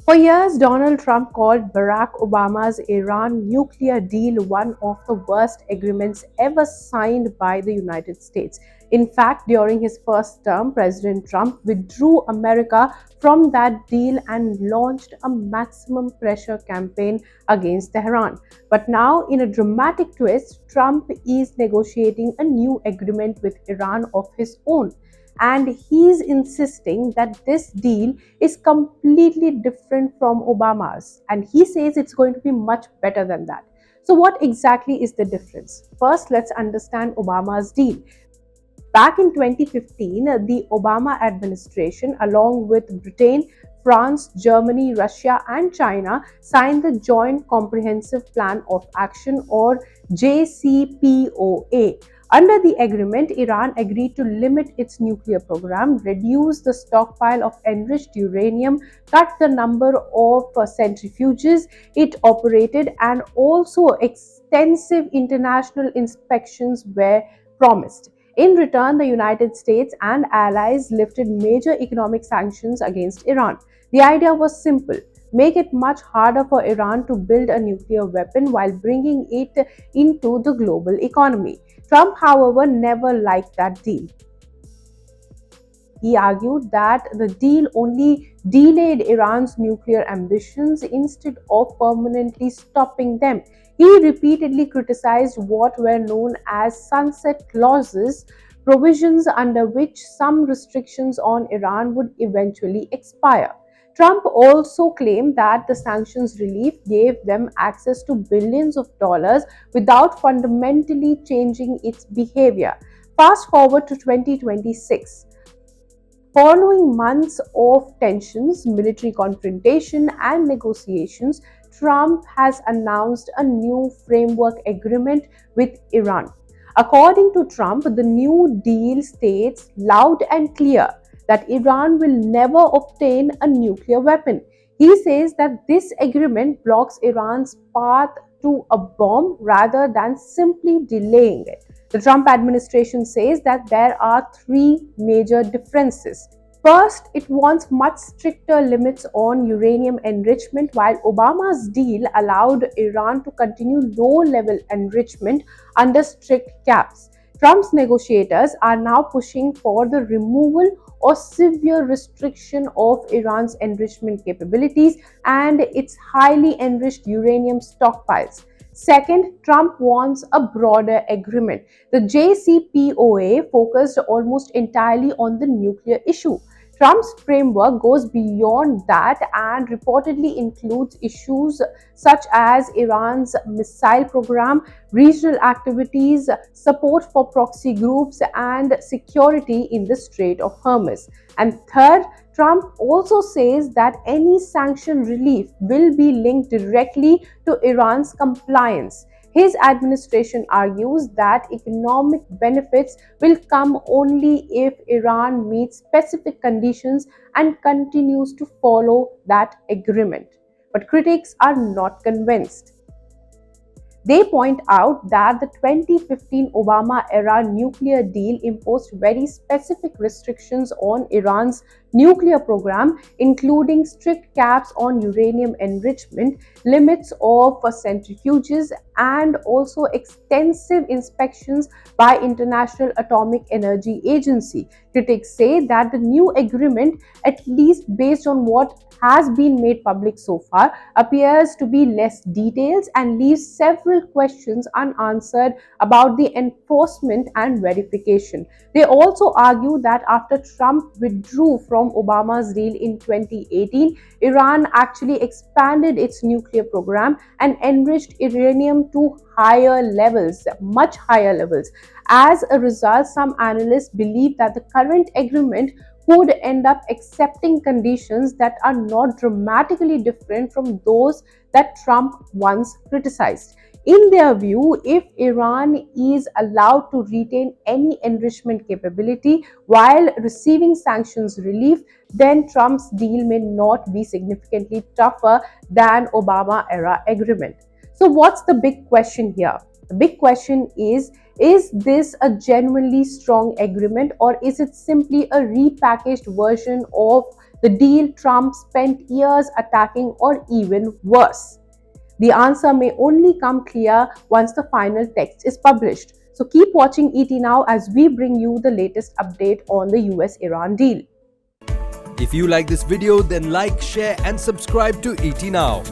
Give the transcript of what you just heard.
For years, Donald Trump called Barack Obama's Iran nuclear deal one of the worst agreements ever signed by the United States. In fact, during his first term, President Trump withdrew America from that deal and launched a maximum pressure campaign against Tehran. But now, in a dramatic twist, Trump is negotiating a new agreement with Iran of his own. And he's insisting that this deal is completely different from Obama's. And he says it's going to be much better than that. So, what exactly is the difference? First, let's understand Obama's deal. Back in 2015, the Obama administration, along with Britain, France, Germany, Russia, and China, signed the Joint Comprehensive Plan of Action or JCPOA. Under the agreement, Iran agreed to limit its nuclear program, reduce the stockpile of enriched uranium, cut the number of centrifuges it operated, and also extensive international inspections were promised. In return, the United States and allies lifted major economic sanctions against Iran. The idea was simple: make it much harder for Iran to build a nuclear weapon while bringing it into the global economy. Trump, however, never liked that deal. He argued that the deal only delayed Iran's nuclear ambitions instead of permanently stopping them. He repeatedly criticized what were known as sunset clauses, provisions under which some restrictions on Iran would eventually expire. Trump also claimed that the sanctions relief gave them access to billions of dollars without fundamentally changing its behavior. Fast forward to 2026. Following months of tensions, military confrontation, and negotiations, Trump has announced a new framework agreement with Iran. According to Trump, the New Deal states loud and clear that Iran will never obtain a nuclear weapon. He says that this agreement blocks Iran's path to a bomb rather than simply delaying it. The Trump administration says that there are three major differences. First, it wants much stricter limits on uranium enrichment, while Obama's deal allowed Iran to continue low level enrichment under strict caps. Trump's negotiators are now pushing for the removal or severe restriction of Iran's enrichment capabilities and its highly enriched uranium stockpiles. Second, Trump wants a broader agreement. The JCPOA focused almost entirely on the nuclear issue. Trump's framework goes beyond that and reportedly includes issues such as Iran's missile program, regional activities, support for proxy groups, and security in the Strait of Hormuz. And third, Trump also says that any sanction relief will be linked directly to Iran's compliance. His administration argues that economic benefits will come only if Iran meets specific conditions and continues to follow that agreement. But critics are not convinced. They point out that the 2015 Obama era nuclear deal imposed very specific restrictions on Iran's nuclear program, including strict caps on uranium enrichment, limits of centrifuges, and also extensive inspections by International Atomic Energy Agency. Critics say that the new agreement, at least based on what has been made public so far, appears to be less detailed and leaves several questions unanswered about the enforcement and verification. They also argue that after Trump withdrew from Obama's deal in 2018, Iran actually expanded its nuclear program and enriched uranium to higher levels, much higher levels. As a result, some analysts believe that the current agreement could end up accepting conditions that are not dramatically different from those that Trump once criticized. In their view, if Iran is allowed to retain any enrichment capability while receiving sanctions relief, then Trump's deal may not be significantly tougher than Obama era agreement. So what's the big question here? The big question is this a genuinely strong agreement, or is it simply a repackaged version of the deal Trump spent years attacking, or even worse? The answer may only come clear once the final text is published. So keep watching ET Now as we bring you the latest update on the US-Iran deal. If you like this video, then like, share and subscribe to ET Now.